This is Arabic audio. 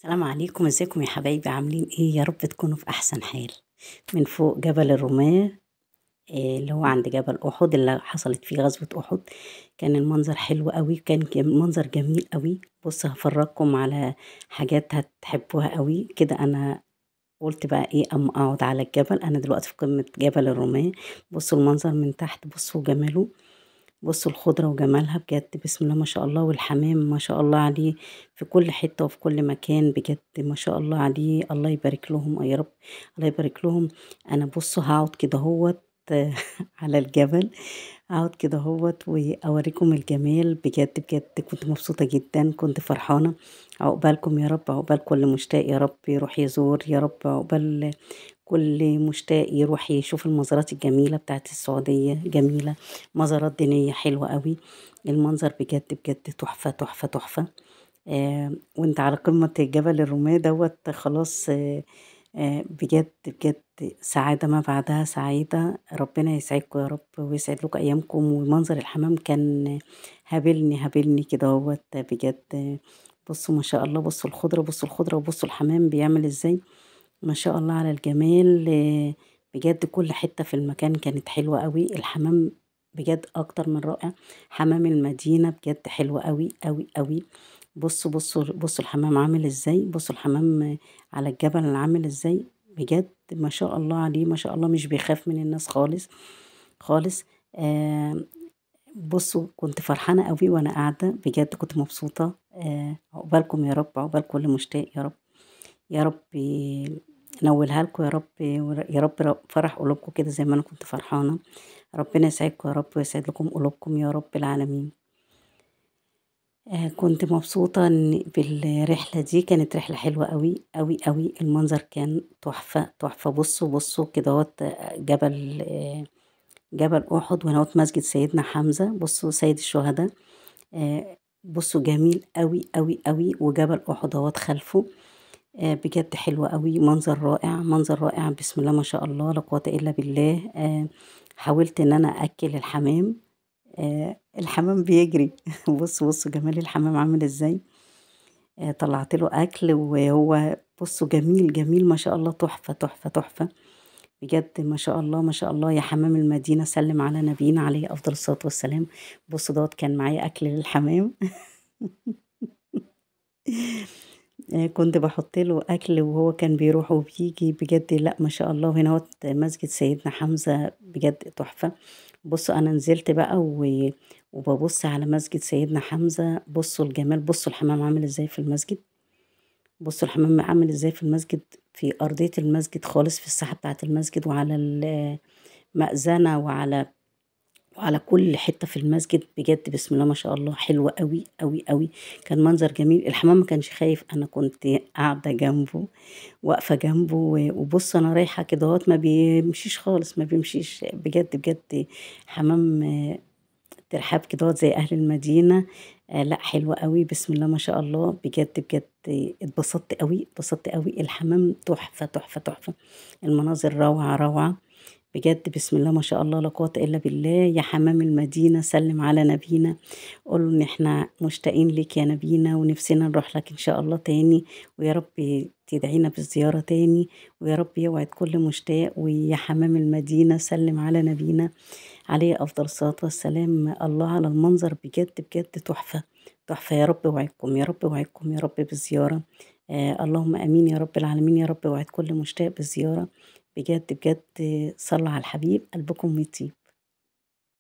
السلام عليكم، ازيكم يا حبايبي؟ عاملين ايه؟ يا رب تكونوا في احسن حال. من فوق جبل الرماة، اللي هو عند جبل احد اللي حصلت فيه غزوة احد. كان المنظر حلو قوي، كان منظر جميل قوي. بص هفرجكم على حاجات هتحبوها قوي كده. انا قلت بقى ايه اما اقعد على الجبل. انا دلوقتي في قمة جبل الرماة. بصوا المنظر من تحت، بصوا جماله، بصوا الخضرة وجمالها بجد. بسم الله ما شاء الله. والحمام ما شاء الله عليه في كل حتة وفي كل مكان بجد، ما شاء الله عليه. الله يبارك لهم يا رب، الله يبارك لهم. انا بصوا هقعد كده هوت على الجبل، اقعد كده هوت واوريكم الجمال بجد بجد. كنت مبسوطة جدا، كنت فرحانة. عقبالكم يا رب، عقبال كل مشتاق يا رب يروح يزور، يا رب عقبال كل مشتاق يروح يشوف المزارات الجميلة بتاعت السعودية. جميلة، مزارات دينية حلوة قوي. المنظر بجد بجد تحفة تحفة تحفة. وانت على قمة جبل الرماة دوت خلاص. بجد بجد سعادة ما بعدها سعيدة. ربنا يسعدكم يا رب ويسعد لكم أيامكم. ومنظر الحمام كان هابلني كده هوت بجد. بصوا ما شاء الله، بصوا الخضرة، بصوا الخضرة، وبصوا الحمام بيعمل ازاي. ما شاء الله على الجمال. بجد كل حتة في المكان كانت حلوة قوي. الحمام بجد أكتر من رائع. حمام المدينة بجد حلو قوي قوي قوي. بصوا بصوا بصوا الحمام عامل ازاي، بصوا الحمام على الجبل عامل ازاي. بجد ما شاء الله عليه، ما شاء الله. مش بيخاف من الناس خالص خالص. آه بصوا كنت فرحانة قوي وانا قاعدة بجد، كنت مبسوطة. عقبالكم يا رب، عقبال كل مشتاق يا رب. يا رب نولها لكم يا رب، يا رب فرح قلوبكم كده زي ما انا كنت فرحانة. ربنا يسعدكم يا رب ويسعد لكم قلوبكم يا رب العالمين. كنت مبسوطة بالرحلة دي، كانت رحلة حلوة قوي قوي قوي. المنظر كان تحفة تحفة. بصوا بصوا كده جبل جبل أحد، وهنا مسجد سيدنا حمزة. بصوا سيد الشهداء. بصوا جميل قوي قوي قوي. وجبل أحد اهوت خلفه. بجد حلوة قوي. منظر رائع، منظر رائع. بسم الله ما شاء الله، لا قوة إلا بالله. حاولت إن أنا أكل الحمام. الحمام بيجري بصوا بصوا جمال الحمام عامل إزاي. طلعت له أكل وهو بصوا جميل جميل ما شاء الله. تحفة تحفة تحفة بجد. ما شاء الله ما شاء الله. يا حمام المدينة سلم على نبينا عليه أفضل الصلاة والسلام. بصوا دوت كان معايا أكل للحمام كنت بحط له اكل وهو كان بيروح وبيجي بجد. لا ما شاء الله. هنا مسجد سيدنا حمزة بجد تحفة. بصوا انا نزلت بقى وببص على مسجد سيدنا حمزة. بصوا الجمال، بصوا الحمام عامل ازاي في المسجد. بصوا الحمام عامل ازاي في المسجد، في ارضية المسجد خالص، في الساحة بتاعة المسجد وعلى المأذنة وعلى كل حتة في المسجد. بجد بسم الله ما شاء الله حلوة قوي قوي قوي. كان منظر جميل. الحمام ما كانش خايف، انا كنت قاعدة جنبه، واقفة جنبه وبص انا رايحة كده ما بيمشيش خالص، ما بيمشيش بجد بجد. حمام ترحاب كده زي اهل المدينة. لا حلوة قوي. بسم الله ما شاء الله بجد بجد. اتبسطت قوي، اتبسطت قوي. الحمام تحفة تحفة تحفة. المناظر روعة روعة بجد. بسم الله ما شاء الله، لا قوة إلا بالله. يا حمام المدينة سلم على نبينا، قولوا إن إحنا مشتاقين لك يا نبينا، ونفسنا نروح لك إن شاء الله تاني. ويا رب تدعينا بالزيارة تاني، ويا رب يوعد كل مشتاق. ويا حمام المدينة سلم على نبينا عليه أفضل الصلاة والسلام. الله على المنظر بجد بجد تحفة تحفة. يا رب وعدكم، يا رب وعدكم يا رب بالزيارة. اللهم امين يا رب العالمين. يا رب وعد كل مشتاق بالزيارة بجد بجد. صلوا على الحبيب قلبكم يطيب.